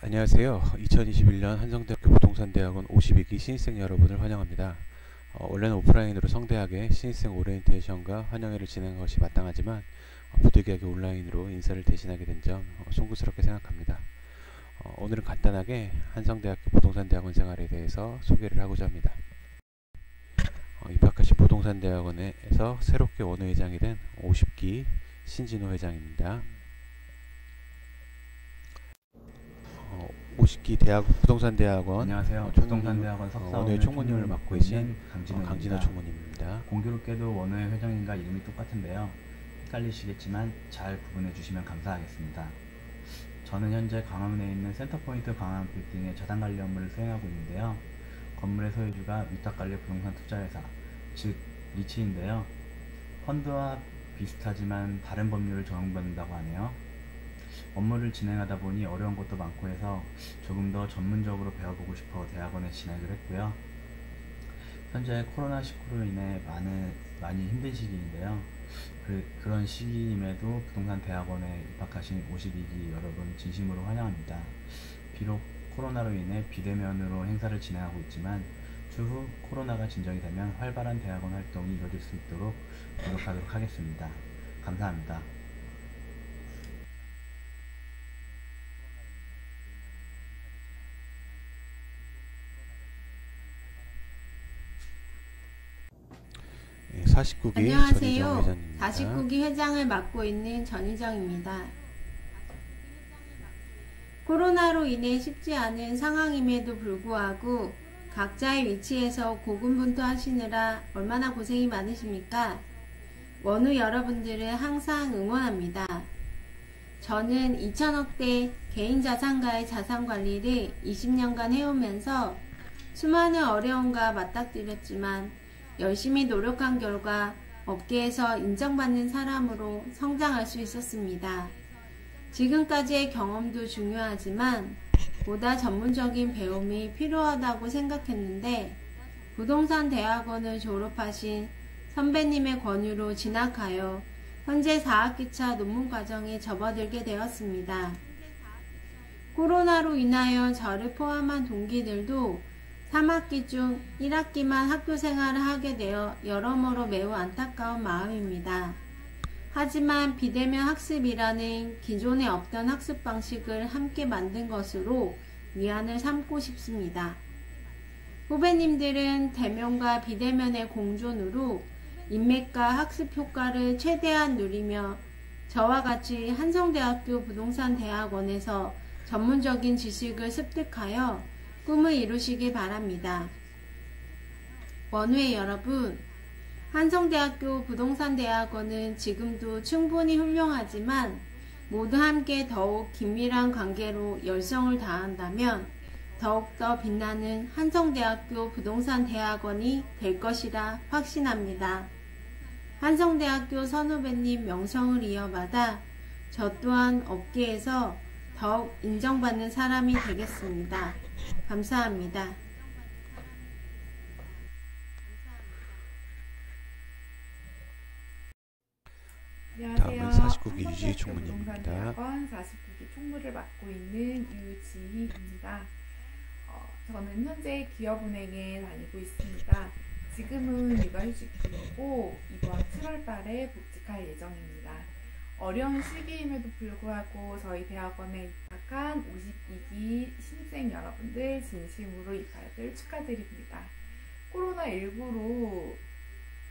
안녕하세요. 2021년 한성대학교 부동산대학원 52기 신입생 여러분을 환영합니다. 원래는 오프라인으로 성대하게 신입생 오리엔테이션과 환영회를 진행한 것이 마땅하지만 부득이하게 온라인으로 인사를 대신하게 된 점 송구스럽게 생각합니다. 오늘은 간단하게 한성대학교 부동산대학원 생활에 대해서 소개를 하고자 합니다. 입학하신 부동산대학원에서 새롭게 원후회장이 된 50기 신진호 회장입니다. 50기 부동산대학원 안녕하세요. 부동산대학원 석사 원후회 총무님을 맡고 계신 강진호 총무님입니다. 공교롭게도 원후회 회장님과 이름이 똑같은데요. 헷갈리시겠지만 잘 구분해 주시면 감사하겠습니다. 저는 현재 광화문에 있는 센터포인트 광화문 빌딩의 자산관리 업무를 수행하고 있는데요. 건물의 소유주가 위탁관리 부동산 투자회사, 즉 리츠인데요. 펀드와 비슷하지만 다른 법률을 적용받는다고 하네요. 업무를 진행하다 보니 어려운 것도 많고 해서 조금 더 전문적으로 배워보고 싶어 대학원에 진학을 했고요. 현재 코로나19로 인해 많이 힘든 시기인데요. 그런 시기임에도 부동산 대학원에 입학하신 52기 여러분 진심으로 환영합니다. 비록 코로나로 인해 비대면으로 행사를 진행하고 있지만 추후 코로나가 진정이 되면 활발한 대학원 활동이 이뤄질 수 있도록 노력하도록 하겠습니다. 감사합니다. 49기 안녕하세요. 회장입니다. 49기 회장을 맡고 있는 전희정입니다. 코로나로 인해 쉽지 않은 상황임에도 불구하고 각자의 위치에서 고군분투하시느라 얼마나 고생이 많으십니까? 원후 여러분들을 항상 응원합니다. 저는 2천억대 개인자산가의 자산관리를 20년간 해오면서 수많은 어려움과 맞닥뜨렸지만 열심히 노력한 결과 업계에서 인정받는 사람으로 성장할 수 있었습니다. 지금까지의 경험도 중요하지만 보다 전문적인 배움이 필요하다고 생각했는데 부동산 대학원을 졸업하신 선배님의 권유로 진학하여 현재 4학기차 논문 과정에 접어들게 되었습니다. 코로나로 인하여 저를 포함한 동기들도 3학기 중 1학기만 학교 생활을 하게 되어 여러모로 매우 안타까운 마음입니다. 하지만 비대면 학습이라는 기존에 없던 학습 방식을 함께 만든 것으로 위안을 삼고 싶습니다. 후배님들은 대면과 비대면의 공존으로 인맥과 학습 효과를 최대한 누리며 저와 같이 한성대학교 부동산대학원에서 전문적인 지식을 습득하여 꿈을 이루시길 바랍니다. 원후회 여러분, 한성대학교 부동산대학원은 지금도 충분히 훌륭하지만 모두 함께 더욱 긴밀한 관계로 열성을 다한다면 더욱더 빛나는 한성대학교 부동산대학원이 될 것이라 확신합니다. 한성대학교 선후배님 명성을 이어받아 저 또한 업계에서 더욱 인정받는 사람이 되겠습니다. 감사합니다. 다음은 49기 유지희 총무님입니다. 부동산대학원 49기 총무를 맡고 있는 유지희입니다. 저는 현재 기업은행에 다니고 있습니다. 지금은 육아휴직 중이고 이번 7월 달에 복직할 예정입니다. 어려운 시기임에도 불구하고 저희 대학원에 입학한 52기 신입생 여러분들 진심으로 입학을 축하드립니다. 코로나19로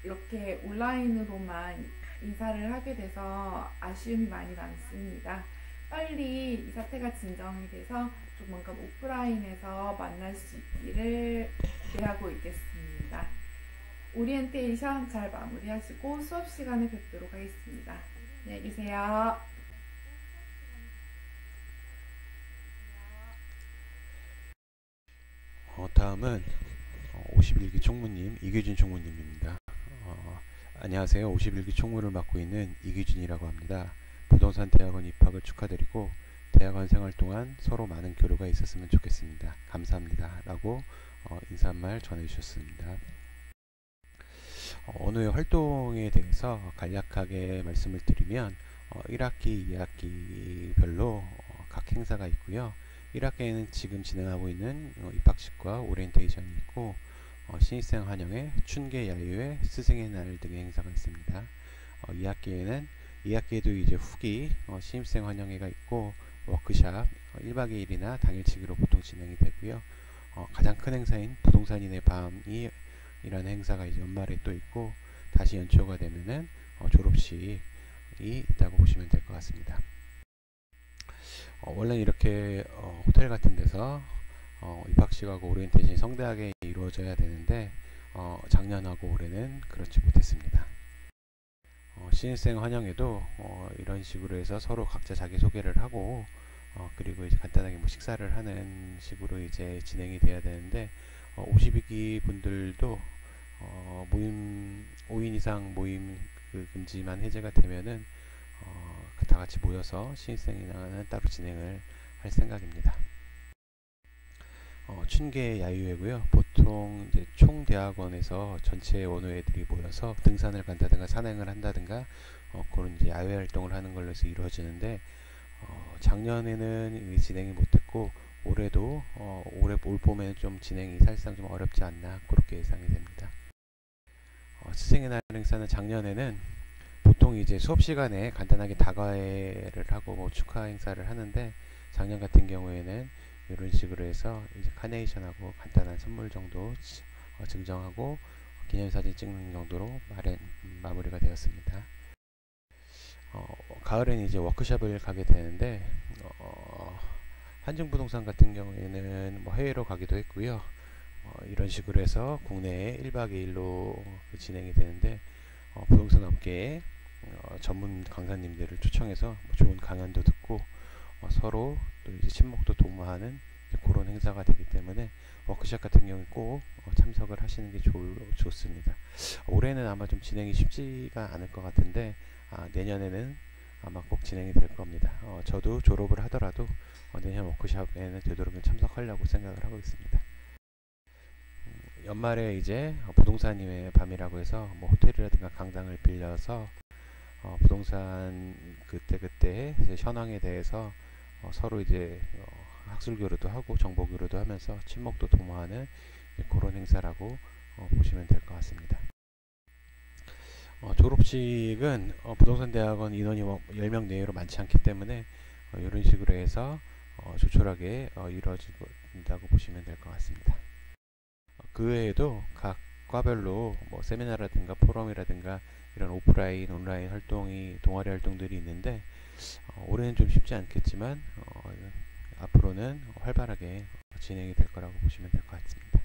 이렇게 온라인으로만 인사를 하게 돼서 아쉬움이 많이 많습니다. 빨리 이 사태가 진정이 돼서 조만간 오프라인에서 만날 수 있기를 기대하고 있겠습니다. 오리엔테이션 잘 마무리하시고 수업 시간에 뵙도록 하겠습니다. 안녕히 계세요. 다음은 51기 총무님 이규진 총무님입니다. 안녕하세요. 51기 총무를 맡고 있는 이규진이라고 합니다. 부동산 대학원 입학을 축하드리고 대학원 생활 동안 서로 많은 교류가 있었으면 좋겠습니다. 감사합니다. 라고 인사 한 말 전해주셨습니다. 원후회 활동에 대해서 간략하게 말씀을 드리면 1학기, 2학기별로 각 행사가 있고요. 1학기에는 지금 진행하고 있는 입학식과 오리엔테이션이 있고, 신입생 환영회, 춘계 야유회, 스승의 날 등의 행사가 있습니다. 2학기에도 이제 후기 신입생 환영회가 있고, 워크샵 1박 2일이나 당일치기로 보통 진행이 되고요. 가장 큰 행사인 부동산인의 밤이 이라는 행사가 이제 연말에 또 있고, 다시 연초가 되면은 졸업식이 있다고 보시면 될 것 같습니다. 원래 이렇게 호텔 같은 데서 입학식하고 오리엔테이션이 성대하게 이루어져야 되는데, 작년하고 올해는 그렇지 못했습니다. 신입생 환영회도 이런 식으로 해서 서로 각자 자기소개를 하고, 그리고 이제 간단하게 뭐 식사를 하는 식으로 이제 진행이 돼야 되는데, 52기 분들도 모임 5인 이상 모임 그 금지만 해제가 되면은 다 같이 모여서 신입생이랑은 따로 진행을 할 생각입니다. 춘계 야유회고요. 보통 이제 총대학원에서 전체 원호애들이 모여서 등산을 간다든가 산행을 한다든가 그런 이제 야외 활동을 하는 걸로 해서 이루어지는데, 작년에는 진행이 못했고, 올해도 올해 올 봄에는 좀 진행이 사실상 좀 어렵지 않나 그렇게 예상이 됩니다. 스승의 날 행사는 작년에는 보통 이제 수업 시간에 간단하게 다과회를 하고 뭐 축하 행사를 하는데, 작년 같은 경우에는 이런 식으로 해서 이제 카네이션하고 간단한 선물 정도 증정하고 기념사진 찍는 정도로 마무리가 되었습니다. 가을에는 이제 워크숍을 가게 되는데, 한증부동산 같은 경우에는 뭐 해외로 가기도 했고요. 이런 식으로 해서 국내에 1박 2일로 진행이 되는데, 부동산 업계에 전문 강사님들을 초청해서 뭐 좋은 강연도 듣고 서로 또 이제 친목도 도모하는 그런 행사가 되기 때문에 워크숍 같은 경우는 꼭 참석을 하시는 게 좋습니다. 올해는 아마 좀 진행이 쉽지가 않을 것 같은데, 내년에는 아마 꼭 진행이 될 겁니다. 저도 졸업을 하더라도 내년 워크숍에는 되도록이면 참석하려고 생각을 하고 있습니다. 연말에 이제 부동산님의 밤이라고 해서 뭐 호텔이라든가 강당을 빌려서 부동산 그때그때 현황에 대해서 서로 이제 학술 교류도 하고 정보 교류도 하면서 친목도 도모하는 그런 행사라고 보시면 될 것 같습니다. 졸업식은 부동산 대학원 인원이 10명 내외로 많지 않기 때문에 이런 식으로 해서 조촐하게 이루어진다고 보시면 될 것 같습니다. 그 외에도 각 과별로 뭐 세미나라든가 포럼이라든가 이런 오프라인, 온라인 활동이 동아리 활동들이 있는데, 올해는 좀 쉽지 않겠지만 앞으로는 활발하게 진행이 될 거라고 보시면 될 것 같습니다.